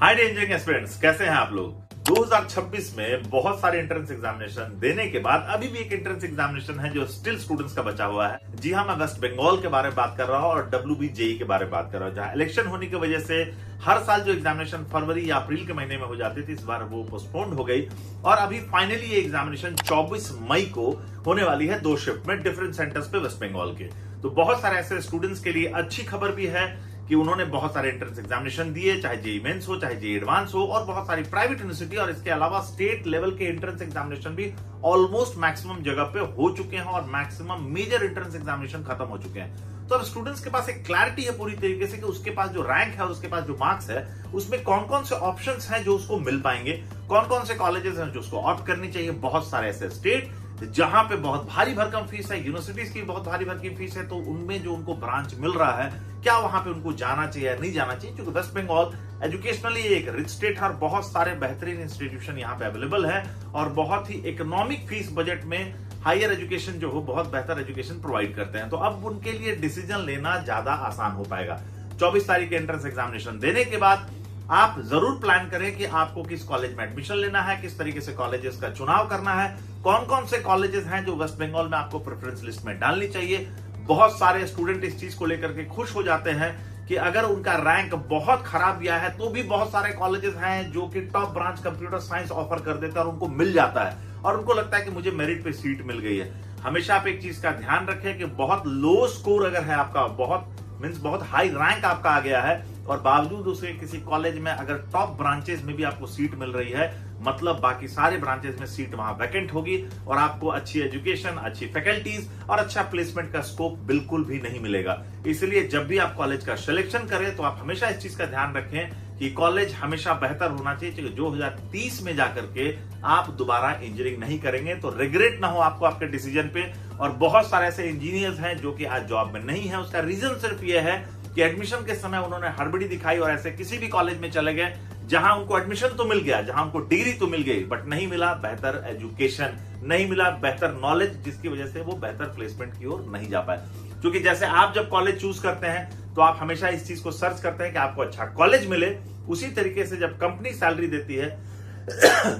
हाय engineering aspirants, कैसे हैं आप लोग। 2026 में बहुत सारे एंट्रेंस एग्जामिनेशन देने के बाद अभी भी एक एंट्रेंस एग्जामिनेशन है जो स्टिल स्टूडेंट्स का बचा हुआ है। जी हाँ, मैं वेस्ट बंगाल के बारे में बात कर रहा हूँ और WBJEE के बारे में बात कर रहा हूँ, जहां इलेक्शन होने की वजह से हर साल जो एग्जामिनेशन फरवरी या अप्रैल के महीने में हो जाती थी, इस बार वो पोस्टपोन्ड हो गई और अभी फाइनली ये एग्जामिनेशन 24 मई को होने वाली है, 2 शिफ्ट में डिफरेंट सेंटर्स पे वेस्ट बंगाल के। तो बहुत सारे ऐसे स्टूडेंट्स के लिए अच्छी खबर भी है कि उन्होंने बहुत सारे एंट्रेंस एग्जामिनेशन दिए, चाहे जेईई मेंस हो, चाहे जेईई एडवांस हो, और बहुत सारी प्राइवेट यूनिवर्सिटी और इसके अलावा स्टेट लेवल के एंट्रेंस एग्जामिनेशन भी ऑलमोस्ट मैक्सिमम जगह पे हो चुके हैं और मैक्सिमम मेजर एंट्रेंस एग्जामिनेशन खत्म हो चुके हैं। तो अब स्टूडेंट्स के पास एक क्लैरिटी है पूरी तरीके से कि उसके पास जो रैंक है और उसके पास जो मार्क्स है उसमें कौन कौन से ऑप्शंस हैं जो उसको मिल पाएंगे, कौन कौन से कॉलेजेस हैं जो उसको ऑप्ट करनी चाहिए। बहुत सारे ऐसे स्टेट जहां पे बहुत भारी भरकम फीस है, यूनिवर्सिटीज की बहुत भारी भरकम फीस है, तो उनमें जो उनको ब्रांच मिल रहा है, क्या वहां पे उनको जाना चाहिए या नहीं जाना चाहिए। क्योंकि वेस्ट बंगाल एजुकेशनली एक रिच स्टेट है और बहुत सारे बेहतरीन इंस्टीट्यूशन यहाँ पे अवेलेबल है और बहुत ही इकोनॉमिक फीस बजट में हायर एजुकेशन जो हो, बहुत बेहतर एजुकेशन प्रोवाइड करते हैं। तो अब उनके लिए डिसीजन लेना ज्यादा आसान हो पाएगा। 24 तारीख के एंट्रेंस एग्जामिनेशन देने के बाद आप जरूर प्लान करें कि आपको किस कॉलेज में एडमिशन लेना है, किस तरीके से कॉलेजेस का चुनाव करना है, कौन कौन से कॉलेजेस हैं जो वेस्ट बंगाल में आपको प्रेफरेंस लिस्ट में डालनी चाहिए। बहुत सारे स्टूडेंट इस चीज को लेकर के खुश हो जाते हैं कि अगर उनका रैंक बहुत खराब गया है तो भी बहुत सारे कॉलेजेस हैं जो कि top branch computer science offer कर देते हैं और उनको मिल जाता है और उनको लगता है कि मुझे मेरिट पे सीट मिल गई है। हमेशा आप एक चीज का ध्यान रखें कि बहुत लो स्कोर अगर है आपका, बहुत हाई रैंक आपका आ गया है और बावजूद उसे किसी कॉलेज में अगर टॉप ब्रांचेस में भी आपको सीट मिल रही है, मतलब बाकी सारे ब्रांचेस में सीट वहां वैकेंट होगी और आपको अच्छी एजुकेशन, अच्छी फैकल्टीज और अच्छा प्लेसमेंट का स्कोप बिल्कुल भी नहीं मिलेगा। इसलिए जब भी आप कॉलेज का सिलेक्शन करें तो आप हमेशा इस चीज का ध्यान रखें कि कॉलेज हमेशा बेहतर होना चाहिए। 2030 में जाकर के आप दोबारा इंजीनियरिंग नहीं करेंगे तो रिग्रेट ना हो आपको आपके डिसीजन पे। और बहुत सारे ऐसे इंजीनियर्स हैं जो कि आज जॉब में नहीं है, उसका रीजन सिर्फ यह है कि एडमिशन के समय उन्होंने हड़बड़ी दिखाई और ऐसे किसी भी कॉलेज में चले गए जहां उनको एडमिशन तो मिल गया, जहां उनको डिग्री तो मिल गई, बट नहीं मिला बेहतर एजुकेशन, नहीं मिला बेहतर नॉलेज, जिसकी वजह से वो बेहतर प्लेसमेंट की ओर नहीं जा पाए। क्योंकि जैसे आप जब कॉलेज चूज करते हैं तो आप हमेशा इस चीज को सर्च करते हैं कि आपको अच्छा कॉलेज मिले। उसी तरीके से जब कंपनी सैलरी देती है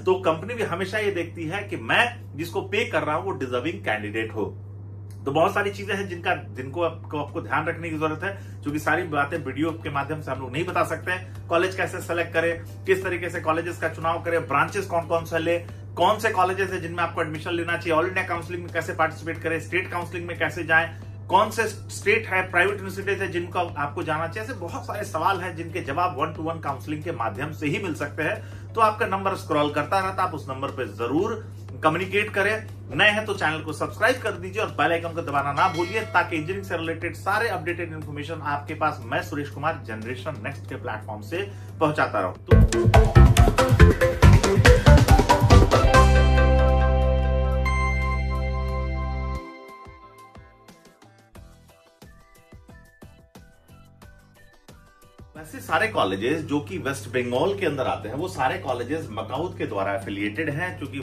तो कंपनी भी हमेशा ये देखती है कि मैं जिसको पे कर रहा हूं वो डिजर्विंग कैंडिडेट हो। तो बहुत सारी चीजें हैं जिनको आपको ध्यान रखने की जरूरत है, क्योंकि सारी बातें वीडियो के माध्यम से हम लोग नहीं बता सकते हैं। कॉलेज कैसे सेलेक्ट करें, किस तरीके से कॉलेजेस का चुनाव करें, ब्रांचेस कौन कौन से ले, कौन से कॉलेजेस है जिनमें आपको एडमिशन लेना चाहिए, ऑल इंडिया काउंसलिंग में कैसे पार्टिसिपेट करें, स्टेट काउंसलिंग में कैसे जाएं, कौन से स्टेट है, प्राइवेट यूनिवर्सिटीज है जिनको आपको जाना चाहिए। ऐसे बहुत सारे सवाल हैं जिनके जवाब 1-to-1 काउंसलिंग के माध्यम से ही मिल सकते हैं। तो आपका नंबर स्क्रॉल करता रहता, आप उस नंबर पे जरूर कम्युनिकेट करें। नए हैं तो चैनल को सब्सक्राइब कर दीजिए और बेल आइकन को दबाना ना भूलिए, ताकि इंजीनियरिंग से रिलेटेड सारे अपडेटेड इन्फॉर्मेशन आपके पास मैं सुरेश कुमार जनरेशन नेक्स्ट के प्लेटफॉर्म से पहुंचाता रहूं। वैसे सारे कॉलेजेस जो कि वेस्ट बंगाल के अंदर आते हैं वो सारे कॉलेजेस मकाउट के द्वारा एफिलिएटेड हैं। क्योंकि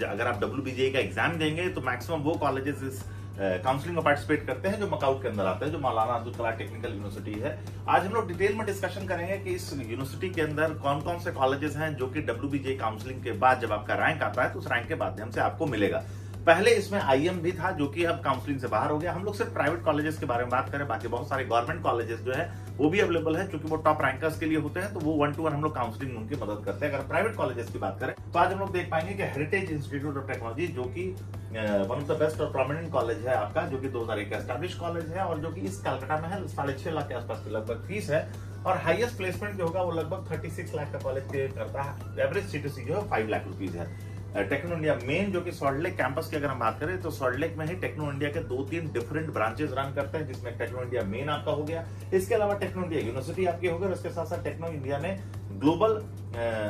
अगर आप WBJEE का एग्जाम देंगे तो मैक्सिमम वो कॉलेजेस इस काउंसलिंग में पार्टिसिपेट करते हैं जो मकाउट के अंदर आते हैं, जो मौलाना अब्दुल कलाम टेक्निकल यूनिवर्सिटी है। आज हम लोग डिटेल में डिस्कशन करेंगे कि इस यूनिवर्सिटी के अंदर कौन कौन से कॉलेजेस हैं जो कि WBJEE काउंसलिंग के बाद जब आपका रैंक आता है तो उस रैंक के माध्यम से आपको मिलेगा। पहले इसमें IM भी था जो कि अब काउंसलिंग से बाहर हो गया। हम लोग सिर्फ प्राइवेट कॉलेजेस के बारे में बात करें, बाकी बहुत सारे गवर्नमेंट कॉलेजेस जो है वो भी अवेलेबल है, क्योंकि वो टॉप रैंकर्स के लिए होते हैं, तो वो 1-to-1 हम लोग काउंसलिंग में उनकी मदद करते हैं। अगर प्राइवेट कॉलेजेस की बात करें तो आज हम लोग देख पाएंगे कि हेरिटेज इंस्टीट्यूट ऑफ टेक्नोलॉजी जो कि वन ऑफ द बेस्ट और प्रोमिनेंट कॉलेज है आपका, जो कि 2001 का एस्टैब्लिश कॉलेज है और जो कि इस कलकत्ता में है। 6.5 लाख के आसपास की लगभग फीस है और हाईएस्ट प्लेसमेंट जो होगा वो लगभग 36 लाख का कॉलेज करता है। एवरेज सीटीसी जो है 5 लाख रुपीज है। टेक्नो इंडिया मेन जो कि सॉल्ट लेक कैंपस की अगर हम बात करें तो सॉल्ट लेक में ही टेक्नो इंडिया के 2-3 डिफरेंट ब्रांचेस रन करते हैं, जिसमें टेक्नो इंडिया मेन आपका हो गया, इसके अलावा टेक्नो इंडिया यूनिवर्सिटी आपकी हो गई और इसके साथ साथ टेक्नो इंडिया ने ग्लोबल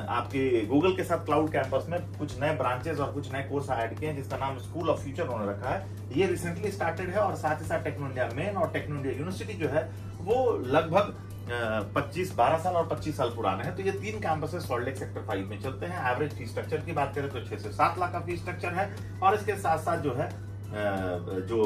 आपके गूगल के साथ क्लाउड कैंपस में कुछ नए ब्रांचेस और कुछ नए कोर्स ऐड किए हैं, जिसका नाम स्कूल ऑफ फ्यूचर उन्होंने रखा है। ये रिसेंटली स्टार्टेड है और साथ ही साथ टेक्नो इंडिया मेन और टेक्नो इंडिया यूनिवर्सिटी जो है वो लगभग 12 साल और 25 साल पुराने हैं। तो ये 3 कैंपसेस सॉल्ट लेक सेक्टर 5 में चलते हैं। एवरेज फीस स्ट्रक्चर की बात करें तो 6 से 7 लाख का फीस स्ट्रक्चर है और इसके साथ साथ जो है जो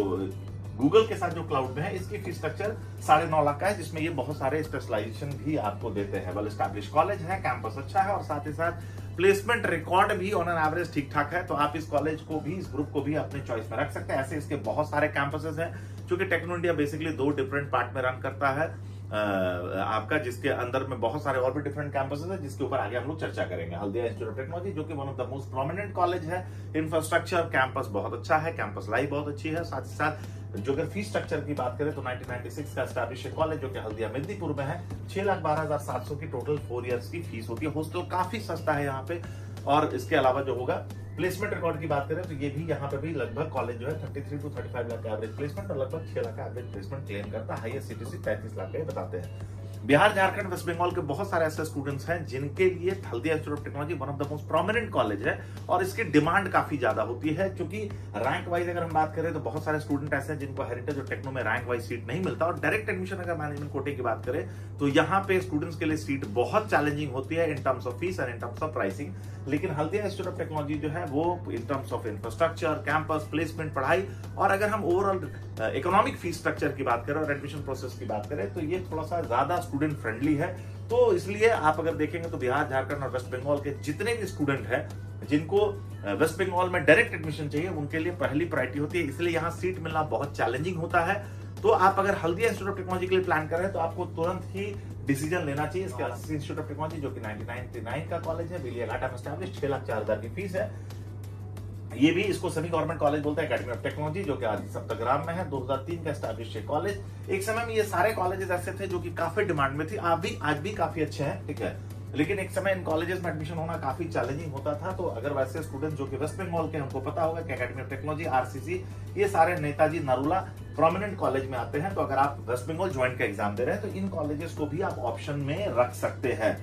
गूगल के साथ जो क्लाउड में है, इसकी फीस स्ट्रक्चर 9.5 लाख का है, जिसमें ये बहुत सारे स्पेशलाइजेशन भी आपको देते हैं। वेल एस्टैब्लिश कॉलेज है, कैंपस अच्छा है और साथ ही साथ प्लेसमेंट रिकॉर्ड भी ऑन एन एवरेज ठीक ठाक है। तो आप इस कॉलेज को भी, इस ग्रुप को भी अपने चॉइस में रख सकते हैं। ऐसे इसके बहुत सारे कैंपसेस हैं, क्योंकि Techno India basically 2 different part में रन करता है आपका, जिसके अंदर में बहुत सारे और भी डिफरेंट कैंपसेस है, जिसके ऊपर आगे हम लोग चर्चा करेंगे। हल्दिया इंस्टीट्यूट ऑफ टेक्नोलॉजी जो कि one of the most prominent college है, इंफ्रास्ट्रक्चर कैंपस बहुत अच्छा है, कैंपस लाइफ बहुत अच्छी है। साथ ही साथ जो अगर फीस स्ट्रक्चर की बात करें तो 1996 का एस्टैब्लिश कॉलेज जो कि हल्दिया मेदिनीपुर में है, 6,12,700 की टोटल 4 इयर्स की फीस होती है। हॉस्टल काफी सस्ता है यहाँ पे। और इसके अलावा जो होगा प्लेसमेंट रिकॉर्ड की बात करें तो ये भी यहाँ पे भी लगभग कॉलेज जो है 33 to 35 लाख का एवरेज प्लेसमेंट और लगभग 6 लाख का एवरेज प्लेसमेंट क्लेम करता है। हाईएस्ट सीटीसी 35 लाख का बताते हैं। बिहार, झारखंड, वेस्ट बंगाल के बहुत सारे ऐसे स्टूडेंट्स हैं जिनके लिए Haldia institute of technology one of the most prominent college है और इसकी डिमांड काफी ज्यादा होती है, क्योंकि रैंक वाइज अगर हम बात करें तो बहुत सारे स्टूडेंट ऐसे हैं जिनको हेरिटेज और टेक्नो में रैंक वाइज सीट नहीं मिलता। और डायरेक्ट एडमिशन अगर मैनेजमेंट कोटे की बात करें तो यहाँ पे स्टूडेंट्स के लिए सीट बहुत चैलेंजिंग होती है इन टर्म्स ऑफ फीस और इन टर्म्स ऑफ प्राइसिंग। लेकिन हल्दिया इंस्टीट्यूट ऑफ टेक्नोलॉजी जो है वो in terms of infrastructure, campus, placement, पढ़ाई और अगर हम ओवरऑल इकोनॉमिक फीस स्ट्रक्चर की बात करें और एडमिशन प्रोसेस की बात करें तो ये थोड़ा सा ज्यादा स्टूडेंट फ्रेंडली है। तो इसलिए आप अगर देखेंगे तो बिहार, झारखंड और वेस्ट बंगाल के जितने भी स्टूडेंट हैं जिनको वेस्ट बंगाल में डायरेक्ट एडमिशन चाहिए उनके लिए पहली प्रायोरिटी होती है, इसलिए यहाँ सीट मिलना बहुत चैलेंजिंग होता है। तो आप अगर हल्दिया इंस्टीट्यूट ऑफ टेक्नोलॉजी के लिए प्लान कर रहे हैं तो आपको तुरंत ही डिसीजन लेना चाहिए। इसके इंस्टीट्यूट ऑफ टेक्नोलॉजी जो कि 1999 का कॉलेज है, बेलियाघाटा में एस्टैब्लिश, 6,04,000 की फीस है। ये भी इसको सेमी गवर्नमेंट कॉलेज बोलते हैं, एकेडमी ऑफ टेक्नोलॉजी जो कि आज सप्तग्राम में है, 2003 का एस्टैब्लिश कॉलेज। एक समय में ये सारे कॉलेजेस ऐसे थे जो कि काफी डिमांड में थी, आज भी काफी अच्छे हैं, ठीक है। लेकिन एक समय इन कॉलेजेस में एडमिशन होना काफी चैलेंजिंग होता था। तो अगर वैसे स्टूडेंट जो कि वेस्ट बंगाल के, उनको पता होगा कि एकेडमी ऑफ टेक्नोलॉजी, आरसीसी, ये सारे नेताजी नरूला प्रोमिनेंट कॉलेज में आते हैं। तो अगर आप वेस्ट बंगाल ज्वाइंट का एग्जाम दे रहे हैं तो इन कॉलेजेस को भी आप ऑप्शन में रख सकते हैं।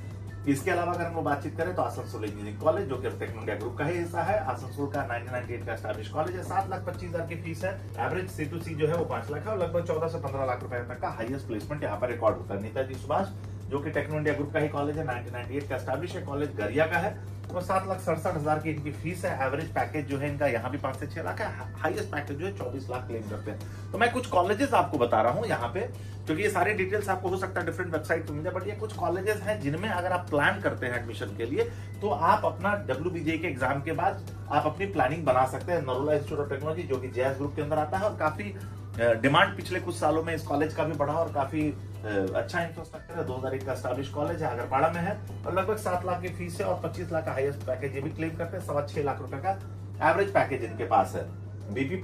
इसके अलावा अगर हम लोग बातचीत करें तो आसनसोल इंजीनियरिंग कॉलेज जो कि टेक्नो इंडिया ग्रुप का ही हिस्सा है, आसनसोल का 1998 का एस्टैब्लिश कॉलेज है, 7,25,000 की फीस है। एवरेज C2C जो है वो 5 लाख है और लगभग 14 से 15 लाख रुपए तक का हाईएस्ट प्लेसमेंट यहाँ पर रिकॉर्ड होता है। नेताजी सुभाष जो कि टेक्नो इंडिया ग्रुप का ही कॉलेज है, 1998 का एस्टैब्लिश है, कॉलेज गरिया का है, तो 7,67,000 की इनकी फीस है। एवरेज पैकेज जो है इनका यहाँ भी 5 से 6 लाख है, हाईएस्ट पैकेज जो है 24 लाख क्लेम करते हैं। तो मैं कुछ कॉलेजेस आपको बता रहा हूँ यहाँ पे, क्योंकि ये सारी डिटेल्स आपको हो सकता है डिफरेंट वेबसाइट पे मिले, बट ये कुछ कॉलेजेस हैं जिनमें अगर आप प्लान करते हैं एडमिशन के लिए तो आप अपना WBJ के एग्जाम के बाद आप अपनी प्लानिंग बना सकते हैं। नरूला इंस्टीट्यूट ऑफ टेक्नोलॉजी जो कि JS ग्रुप के अंदर आता है और काफी डिमांड पिछले कुछ सालों में इस कॉलेज का भी बढ़ा और काफी अच्छा इंफ्रास्ट्रक्चर है। 2001 का एस्टैब्लिश कॉलेज है, अगरपाड़ा में है और लगभग 7 लाख की फीस है और 25 लाख का हाईएस्ट पैकेज ये भी क्लेम करते हैं। 6.25 लाख रुपए का एवरेज पैकेज इनके पास है। BP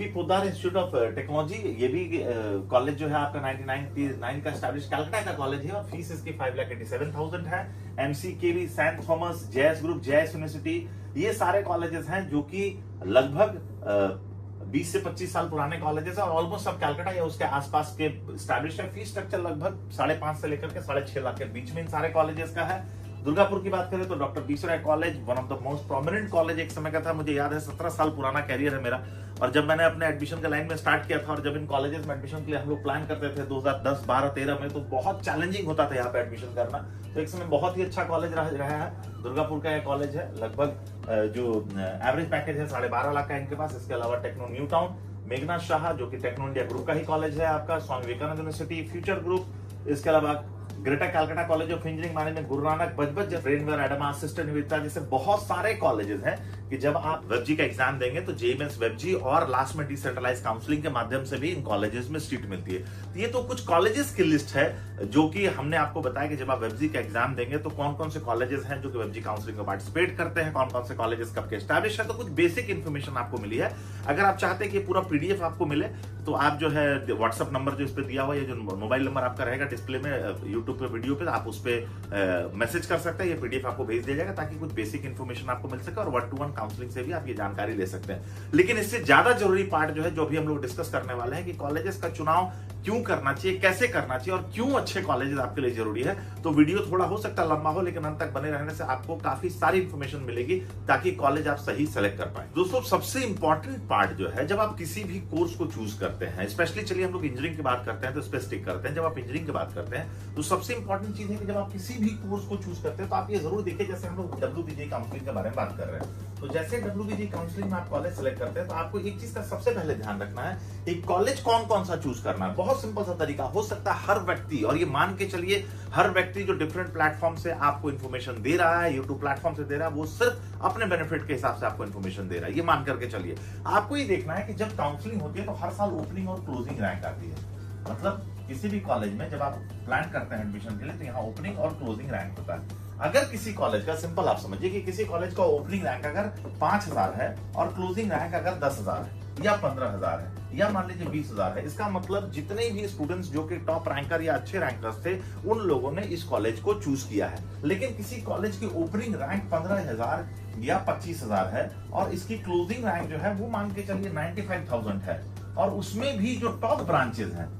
Poddar institute of technology, ये भी कॉलेज जो है आपका 1999 का एस्टैब्लिश कलकत्ता का कॉलेज है और फीस इसकी 5,87,000 है। MCKV, Saint Thomas, JS group, JS university, ये सारे कॉलेजेस हैं जो कि लगभग 20 से 25 साल पुराने कॉलेजेस है और ऑलमोस्ट सब कलकत्ता या उसके आसपास के एस्टैब्लिश है। फीस स्ट्रक्चर लगभग 5.5 से लेकर के 6.5 लाख के बीच में इन सारे कॉलेजेस का है। दुर्गापुर की बात करें तो doctor B C. Roy college one of the most prominent college एक समय का था, मुझे याद है 17 साल पुराना कैरियर है मेरा। और जब मैंने अपने एडमिशन के लाइन में स्टार्ट किया था और जब इन कॉलेजेस में एडमिशन के लिए हम लोग प्लान करते थे 2010, 12, 13 में, तो बहुत चैलेंजिंग होता था यहाँ पे एडमिशन करना। तो एक समय बहुत ही अच्छा कॉलेज रहा है। दुर्गापुर का यह कॉलेज है, लगभग जो एवरेज पैकेज है 12.5 लाख का इनके पास। इसके अलावा टेक्नो न्यू टाउन, मेघनाथ शाह जो कि टेक्नो इंडिया ग्रुप का ही कॉलेज है आपका, Swami Vivekananda university, future group, इसके अलावा greater Calcutta college of engineering management, Guru Nanak, Budge Budge, रेनवेयर, एडमा, assistant Nivita, जैसे बहुत सारे कॉलेजेस हैं कि जब आप वेबजी का एग्जाम देंगे तो JMS वेबजी और लास्ट में डिसेंट्रलाइज काउंसलिंग के माध्यम से भी इन कॉलेजेस में सीट मिलती है। तो ये तो कुछ कॉलेजेस की लिस्ट है जो कि हमने आपको बताया कि जब आप वेबजी का एग्जाम देंगे तो कौन कौन से कॉलेजेस हैं जो कि वेबजी काउंसलिंग में पार्टिसिपेट करते हैं, कौन कौन से कॉलेजेस कब के एस्टैब्लिश है। तो कुछ बेसिक इन्फॉर्मेशन आपको मिली है। अगर आप चाहते हैं कि पूरा PDF आपको मिले तो आप जो है व्हाट्सएप नंबर जो इस पे दिया हुआ है, जो मोबाइल नंबर आपका रहेगा डिस्प्ले में यूट्यूब पे वीडियो पे, आप उस पे मैसेज कर सकते हैं, ये PDF आपको भेज दिया जाएगा ताकि कुछ बेसिक इन्फॉर्मेशन आपको मिल सके और 1-to-1 काउंसलिंग से भी आप ये जानकारी ले सकते हैं। लेकिन इससे ज्यादा जरूरी पार्ट जो है, जो भी हम लोग डिस्कस करने वाले हैं कि कॉलेजेस का चुनाव क्यों करना चाहिए, कैसे करना चाहिए और क्यों अच्छे कॉलेजेस आपके लिए जरूरी है। तो वीडियो थोड़ा हो सकता है लंबा हो, लेकिन अंत तक बने रहने से आपको काफी सारी इंफॉर्मेशन मिलेगी ताकि कॉलेज आप सही सेलेक्ट कर पाए। दोस्तों, सबसे इंपॉर्टेंट पार्ट जो है, जब आप किसी भी कोर्स को चूज करते हैं, स्पेशली चलिए हम लोग इंजीनियरिंग की बात करते हैं तो इस पे स्टिक करते हैं। जब आप इंजीनियरिंग की बात करते हैं तो सबसे सबसे इंपॉर्टेंट चीज है कि जब आप किसी भी कोर्स को चूज करते हैं तो आप ये जरूर देखिए, जैसे हम लोग WBG काउंसलिंग के बारे में बात कर रहे हैं, तो जैसे WBG काउंसलिंग में आप कॉलेज सेलेक्ट करते हैं तो आपको एक चीज का सबसे पहले ध्यान रखना है, एक कॉलेज कौन कौन सा चूज करना है। बहुत सिंपल सा तरीका हो सकता है हर व्यक्ति, और ये मान के चलिए हर व्यक्ति जो डिफरेंट प्लेटफॉर्म से आपको इन्फॉर्मेशन दे रहा है, यूट्यूब प्लेटफॉर्म से दे रहा है, वो सिर्फ अपने बेनिफिट के हिसाब से आपको इन्फॉर्मेशन दे रहा है, ये मान करके चलिए। आपको ये देखना है कि जब काउंसलिंग होती है तो हर साल ओपनिंग और क्लोजिंग रैंक आती है। मतलब किसी भी कॉलेज में जब आप प्लान करते हैं एडमिशन के लिए तो यहाँ ओपनिंग और क्लोजिंग रैंक होता है। अगर किसी कॉलेज का, सिंपल आप समझिए कि किसी कॉलेज का ओपनिंग रैंक अगर 5000 है और क्लोजिंग रैंक अगर 10,000 है या 15,000 है या मान लीजिए 20,000 है, इसका मतलब जितने भी स्टूडेंट्स जो कि टॉप रैंकर या अच्छे रैंकर्स थे उन लोगों ने इस कॉलेज को चूज किया है। लेकिन किसी कॉलेज की ओपनिंग रैंक 15,000 या 25,000 है और इसकी क्लोजिंग रैंक जो है वो मान के चलिए 95,000 है, और उसमें भी जो टॉप ब्रांचेस हैं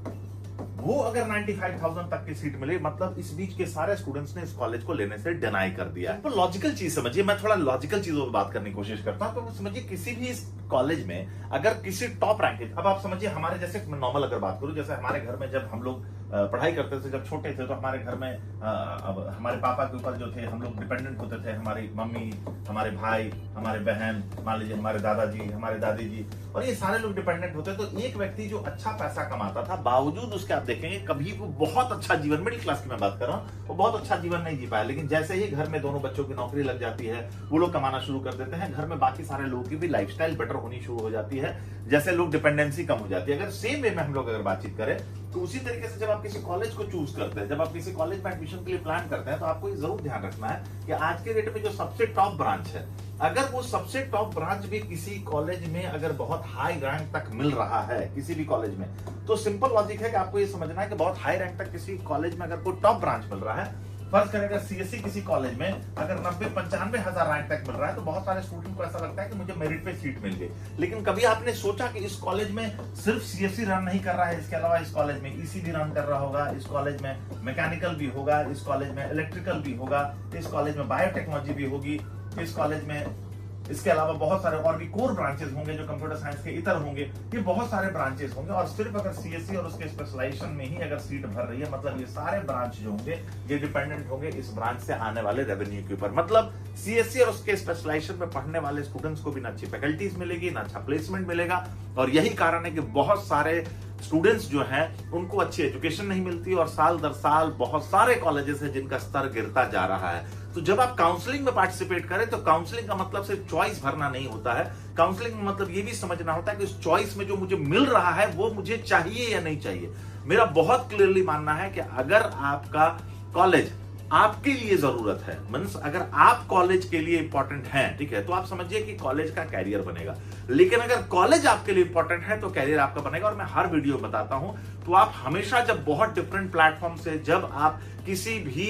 वो अगर 95,000 तक की सीट मिले, मतलब इस बीच के सारे स्टूडेंट्स ने इस कॉलेज को लेने से डिनाई कर दिया। तो लॉजिकल चीज समझिए, मैं थोड़ा लॉजिकल चीजों पर बात करने की कोशिश करता हूं। तो समझिए किसी भी इस कॉलेज में अगर किसी टॉप रैंक, अब आप समझिए हमारे जैसे नॉर्मल अगर बात करूं, जैसे हमारे घर में जब हम लोग पढ़ाई करते थे, जब छोटे थे, तो हमारे घर में अब हमारे पापा के ऊपर जो थे हम लोग डिपेंडेंट होते थे, हमारी मम्मी, हमारे भाई, हमारे बहन, मान लीजिए हमारे दादाजी, हमारे दादी जी, और ये सारे लोग डिपेंडेंट होते। तो एक व्यक्ति जो अच्छा पैसा कमाता था, बावजूद उसके आप देखेंगे कभी वो बहुत अच्छा जीवन, मिडिल क्लास की मैं बात कर रहा हूँ, वो बहुत अच्छा जीवन नहीं जी पाया। लेकिन जैसे ही घर में दोनों बच्चों की नौकरी लग जाती है, वो लोग कमाना शुरू कर देते हैं, घर में बाकी सारे लोगों की भी लाइफस्टाइल बेटर होनी शुरू हो जाती है, जैसे लोग डिपेंडेंसी कम हो जाती है। अगर सेम वे में हम लोग अगर बातचीत करें तो उसी तरीके से जब आप किसी कॉलेज को चूज करते हैं, जब आप किसी कॉलेज में एडमिशन के लिए प्लान करते हैं, तो आपको ये जरूर ध्यान रखना है कि आज के डेट में जो सबसे टॉप ब्रांच है, अगर वो सबसे टॉप ब्रांच भी किसी कॉलेज में अगर बहुत हाई रैंक तक मिल रहा है किसी भी कॉलेज में, तो सिंपल लॉजिक है कि आपको ये समझना है कि बहुत हाई रैंक तक किसी कॉलेज में अगर कोई टॉप ब्रांच मिल रहा है, फर्ज करें अगर CSE किसी कॉलेज में अगर 90-95 हजार रैंक तक मिल रहा है, तो बहुत सारे स्टूडेंट को ऐसा लगता है कि मुझे मेरिट पे सीट मिल गई। लेकिन कभी आपने सोचा कि इस कॉलेज में सिर्फ CSE रन नहीं कर रहा है, इसके अलावा इस कॉलेज में EC भी रन कर रहा होगा, इस कॉलेज में मैकेनिकल भी होगा, इस कॉलेज में इलेक्ट्रिकल भी होगा, इस कॉलेज में बायोटेक्नोलॉजी भी होगी, इस कॉलेज में इसके अलावा बहुत सारे और भी कोर ब्रांचेस होंगे जो कंप्यूटर साइंस के इतर होंगे, ये बहुत सारे ब्रांचेस होंगे। और सिर्फ अगर CSE और उसके स्पेशलाइजेशन में ही अगर सीट भर रही है, मतलब ये सारे ब्रांच जो होंगे ये डिपेंडेंट होंगे इस ब्रांच से आने वाले रेवेन्यू के ऊपर। मतलब CSE और उसके स्पेशलाइजेशन में पढ़ने वाले स्टूडेंट्स को भी ना अच्छी फैकल्टीज मिलेगी, ना अच्छा प्लेसमेंट मिलेगा, और यही कारण है कि बहुत सारे स्टूडेंट्स जो हैं उनको अच्छी एजुकेशन नहीं मिलती, और साल दर साल बहुत सारे कॉलेजेस हैं जिनका स्तर गिरता जा रहा है। तो जब आप काउंसलिंग में पार्टिसिपेट करें तो काउंसलिंग का मतलब सिर्फ चॉइस भरना नहीं होता है, काउंसलिंग में मतलब ये भी समझना होता है कि उस चॉइस में जो मुझे मिल रहा है वो मुझे चाहिए या नहीं चाहिए। मेरा बहुत क्लियरली मानना है कि अगर आपका कॉलेज आपके लिए जरूरत है, मींस अगर आप कॉलेज के लिए इंपॉर्टेंट हैं, ठीक है, तो आप समझिए कि कॉलेज का कैरियर बनेगा। लेकिन अगर कॉलेज आपके लिए इंपॉर्टेंट है तो कैरियर आपका बनेगा। और मैं हर वीडियो में बताता हूं, तो आप हमेशा जब बहुत डिफरेंट प्लेटफॉर्म से जब आप किसी भी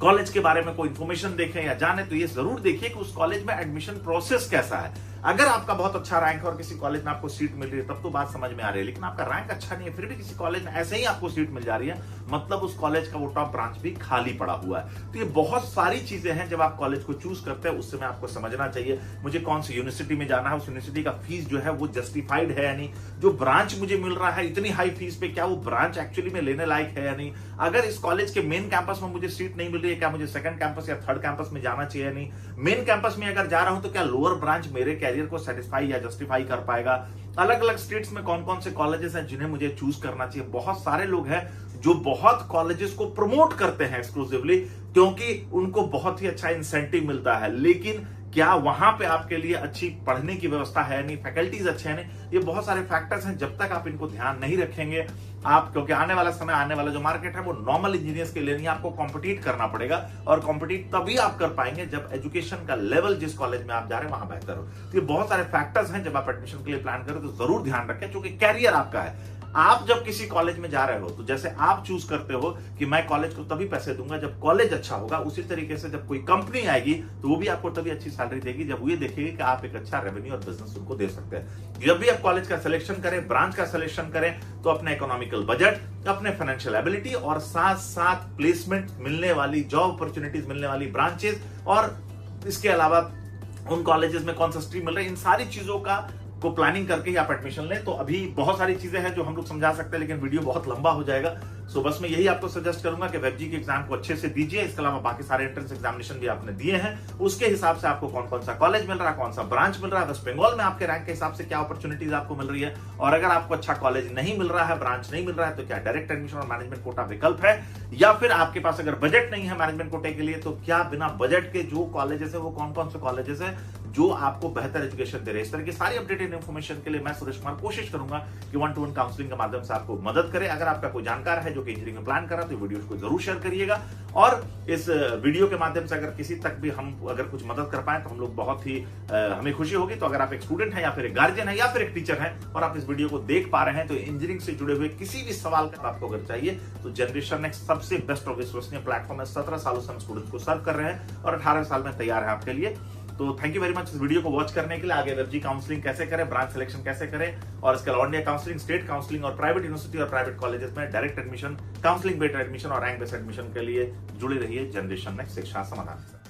कॉलेज के बारे में कोई इंफॉर्मेशन देखें या जाने, तो ये जरूर देखिए कि उस कॉलेज में एडमिशन प्रोसेस कैसा है। अगर आपका बहुत अच्छा रैंक है और किसी कॉलेज में आपको सीट मिल रही है तब तो बात समझ में आ रही है, लेकिन आपका रैंक अच्छा नहीं है फिर भी किसी कॉलेज में ऐसे ही आपको सीट मिल जा रही है, मतलब उस कॉलेज का वो टॉप ब्रांच भी खाली पड़ा हुआ है। तो ये बहुत सारी चीजें हैं जब आप कॉलेज को चूज करते हैं, उस समय आपको समझना चाहिए मुझे कौन सी यूनिवर्सिटी में जाना है, उस यूनिवर्सिटी का फीस जो है वो जस्टिफाइड है या नहीं, जो ब्रांच मुझे मिल रहा है इतनी हाई फीस पे क्या वो ब्रांच एक्चुअली में लेने लायक है या नहीं, अगर इस कॉलेज के मेन कैंपस में मुझे सीट नहीं मिल रही है क्या मुझे सेकंड कैंपस या थर्ड कैंपस में जाना चाहिए या नहीं, मेन कैंपस में अगर जा रहा हूं तो क्या लोअर ब्रांच मेरे कैरियर को सेटिस्फाई या जस्टिफाई कर पाएगा, अलग अलग स्टेट्स में कौन कौन से कॉलेजेस हैं जिन्हें मुझे चूज करना चाहिए। बहुत सारे लोग हैं जो बहुत कॉलेजेस को प्रमोट करते हैं एक्सक्लूसिवली क्योंकि उनको बहुत ही अच्छा इंसेंटिव मिलता है, लेकिन क्या वहां पे आपके लिए अच्छी पढ़ने की व्यवस्था है नहीं, फैकल्टीज अच्छे हैं नहीं, ये बहुत सारे फैक्टर्स हैं। जब तक आप इनको ध्यान नहीं रखेंगे आप, क्योंकि आने वाला समय, आने वाला जो मार्केट है वो नॉर्मल इंजीनियर्स के लिए नहीं, आपको कॉम्पिटिट करना पड़ेगा, और कॉम्पिटिट तभी आप कर पाएंगे जब एजुकेशन का लेवल जिस कॉलेज में आप जा रहे हैं वहां बेहतर हो। तो ये बहुत सारे फैक्टर्स हैं, जब आप एडमिशन के लिए प्लान करें तो जरूर ध्यान रखें, क्योंकि कैरियर आपका है। आप जब किसी कॉलेज में जा रहे हो तो जैसे आप चूज करते हो कि मैं कॉलेज को तभी पैसे दूंगा जब कॉलेज अच्छा होगा, उसी तरीके से जब कोई कंपनी आएगी तो वो भी आपको तभी अच्छी सैलरी देगी जब वो ये देखेगी कि आप एक अच्छा रेवेन्यू और बिजनेस उनको दे सकते हैं। जब भी आप कॉलेज का सिलेक्शन करें, ब्रांच का सिलेक्शन करें, तो अपने इकोनॉमिकल बजट, अपने फाइनेंशियल एबिलिटी और साथ साथ प्लेसमेंट मिलने वाली, जॉब अपॉर्चुनिटीज मिलने वाली ब्रांचेस, और इसके अलावा उन कॉलेजेस में कौन सा स्ट्रीम मिल रहा है, इन सारी चीजों का को प्लानिंग करके ही आप एडमिशन लें। तो अभी बहुत सारी चीजें हैं जो हम लोग समझा सकते हैं, लेकिन वीडियो बहुत लंबा हो जाएगा। सो बस मैं यही आपको सजेस्ट करूंगा कि वेबजी के एग्जाम को अच्छे से दीजिए। इसके अलावा बाकी सारे एंट्रेंस एग्जामिनेशन भी आपने दिए हैं, उसके हिसाब से आपको कौन कौन सा कॉलेज मिल रहा है, कौन सा ब्रांच मिल रहा है, वेस्ट बंगाल में आपके रैंक के हिसाब से क्या अपॉर्चुनिटीज आपको मिल रही है, और अगर आपको अच्छा कॉलेज नहीं मिल रहा है, ब्रांच नहीं मिल रहा है, तो क्या डायरेक्ट एडमिशन और मैनेजमेंट कोटा विकल्प है, या फिर आपके पास अगर बजट नहीं है मैनेजमेंट कोटे के लिए, तो क्या बिना बजट के जो कॉलेजेस है वो कौन कौन से कॉलेजेस है जो आपको बेहतर एजुकेशन दे रहे हैं। इस तरह की सारी अपडेटेड इन्फॉर्मेशन के लिए मैं सुरेश कुमार कोशिश करूंगा कि 1-to-1 काउंसलिंग के माध्यम से आपको मदद करे। अगर आपका कोई जानकार है जो कि इंजीनियरिंग में प्लान कर रहा है, तो वीडियो को जरूर शेयर करिएगा, और इस वीडियो के माध्यम से अगर किसी तक भी हम अगर कुछ मदद कर पाए तो हम लोग बहुत ही हमें खुशी होगी। तो अगर आप एक स्टूडेंट है, या फिर एक गार्जियन है, या फिर एक टीचर है, और आप इस वीडियो को देख पा रहे हैं, तो इंजीनियरिंग से जुड़े हुए किसी भी सवाल का आपको अगर चाहिए, तो जनरेशन नेक्स्ट सबसे बेस्ट और विश्वसनीय प्लेटफॉर्म है। 17 सालों से हम स्टूडेंट्स को सर्व कर रहे हैं और 18 साल में तैयार है आपके लिए। तो थैंक यू वेरी मच इस वीडियो को वॉच करने के लिए। आगे वेबजी काउंसलिंग कैसे करें, ब्रांच सिलेक्शन कैसे करें, और इसके अलावा इंडिया काउंसलिंग, स्टेट काउंसलिंग और प्राइवेट यूनिवर्सिटी और प्राइवेट कॉलेजेस में direct admission, counselling based admission और रैंक बेस्ड एडमिशन के लिए जुड़े रहिए जनरेशन नेक्स्ट शिक्षा समाधान से।